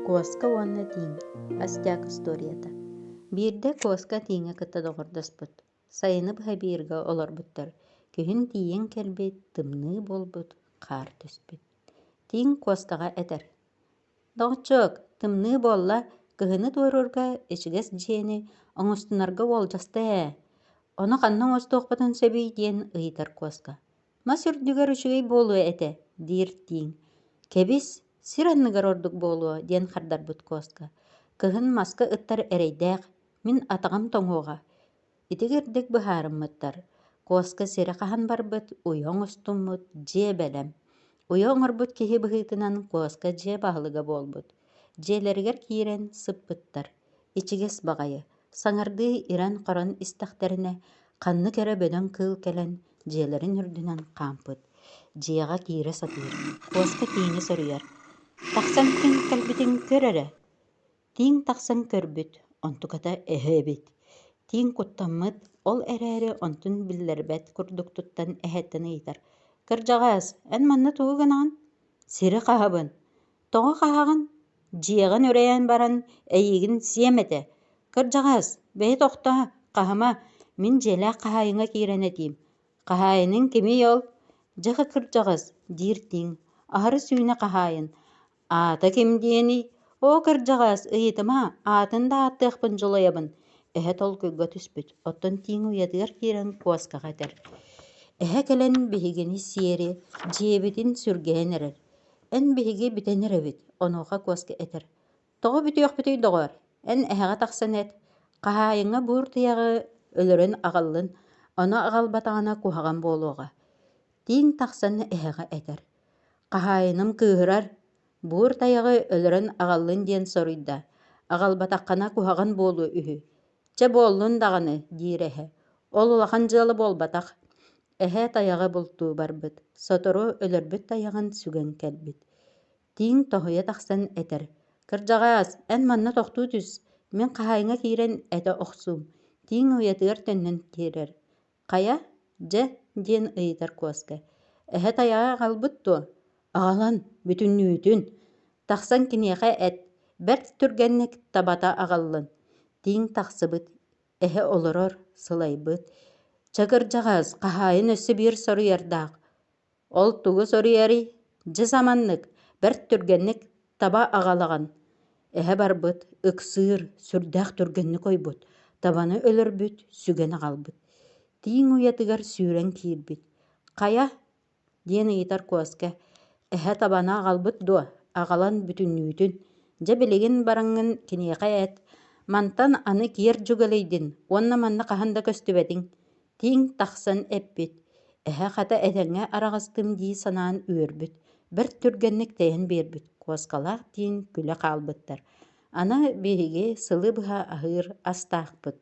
Куоска уонна тииҥ. Астяк историята. Биирдэ куоска тииҥэ кытта доҕордаспыт. Сайыны быһа бииргэ олорбуттар. Күһүн тиийэн кэлбит, тымныы буолбут, хаар түспүт. Тииҥ куостаҕа этэр: «Доҕоччуок, тымныы буолла, кыһыны туоруурга ичигэс дьиэни оҥостунарга уолдьаста ээ. Ону ханна оҥостуохпутун сөбүй диэн ыйытар куоска. Мас үрдүгэр үчүгэй буолуо этэ» диир тииҥ. «Кэбис, сир анныгар ордук буолуо» диэн хардарбыт куоска. «Кыһын маска ыттар эрэйдээх, мин атаҕам тоҥуоҕа». Итигирдик быһаарыммыттар. Куоска сири хаһан барбыт, уйа оҥостуммут, дьиэ бэлэм. Уйа оҥорбут киһи быһыытынан куоска дьиэ баһылыга буолбут. Дьиэлэригэр киирэн сыппыттар. Ичигэс баҕайы, саҥардыы ирэн хорон истэхтэринэ ханнык эрэ бөдөн кыыл кэлэн дьиэлэрин үрдүнэн хаампыт. Дьиэҕэ киирэ сатыыр. Куоска тииҥи соруйар: «Тахсан ким кэлбитиҥ көр эрэ». Тииҥ тахсан көрбүт, онтуката эһээбит. Тииҥ куттаммыт, ол эрээри онтун биллэрбэт курдуктуттан эһэттэн ыйытар: «Кырдьаҕаас, эн манна тугу гынаҕын?» «Сири хаһабын». «Тоҕо хаһаҕын?» «Дьиэҕин үрэйэн баран эйигин сиэм этэ». «Кырдьаҕаас, бэйэ тохтоһо, хаһыма, мин дьиэлээх хаһаайыҥа киирэн этиим». «Хаһаайының кимий ол?» «Дьаха кырдьаҕас» диир тииҥ. Аһары сүүнэ хаһаайын: «Аата ким диэни?» «Оо, кырдьаҕаас, ыйытыма, аатын да ааттыахпын дьулайабын». Эһэ толкуйга түспүт. Оттон тииҥ уйатыгар киирэн куоскаҕа этэр. Эһэ кэлэн биһигини сиэри, дьиэбитин сүргээн эрэр. Эн биһиги бүтэн эрэбит. Онуоха куоска этэр: «Тоҕо бүтүөхпүтүй доҕор, эн эһэҕэ тахсан эт. Хаһаайыҥҥа буур тыйаҕы өлөрөн аҕаллын, ону аҕалбатаҕына куһаҕан буолуоҕа». Тииҥ тахсан эһэҕэ этэр: «Хаһаайыным кыыһырар, буур тайаҕы өлөрөн аҕаллын диэн соруйда, аҕалбатаххана куһаҕан буолуо үһү». «Чэ, буоллун даҕаны» диир эһэ. «Ол улахан дьыалы буолбатах». Эһэ тайаҕы бултуу барбыт. Сотору өлөрбүт тайаҕын сүгэн кэлбит. Тииҥ тоһуйа тахсан этэр: «Кырдьаҕаас, эн манна тохтуу түс, мин хаһаайыҥа киирэн этэ охсуум». Тииҥ уйатыгар төннөн киирэр: «Хайа, дьэ» диэн ыйытар куоска. Эһэ тайаҕа аҕалбыт дуо. «Аҕалан, бүтүннүүтүн». Тахсан киниэхэ эт, бэрт түргэнник табата аҕаллын. Тииҥ тахсыбыт. Эһэ олорор, сылайбыт: «Чэ, кырдьаҕаас, хаһаайын өссө биир соруйардаах». «Ол тугу соруйарый, дьэ саманнык, бэрт түргэнник таба аҕалаган». Эһэ барбыт, ыксыыр, сүрдээх түргэнник ойбут. Табаны өлөрбүт, сүгэн аҕалбыт. Тииҥ уйатыгар сүүрэн киирбит. «Хайа» диэн ыйытар куоска. Эһэ табана аҕалбыт дуо, аҕалан бүтүннүүтүн. Дьэ билигин бараҥҥын киниэхэ эт, мантан аны киэр дьугалыйдын, уонна манна хаһан да көстүбэтиҥ». Тииҥ тахсан эппит. Эһэ хата этэҥҥэ араҕастым дии санаан үөрбүт. Бэрт түргэнник тэйэн биэрбит. Куоскалаах диин күлэ хаалбыттар. Ана биһиги сылы быһа аһыыр астаахпыт.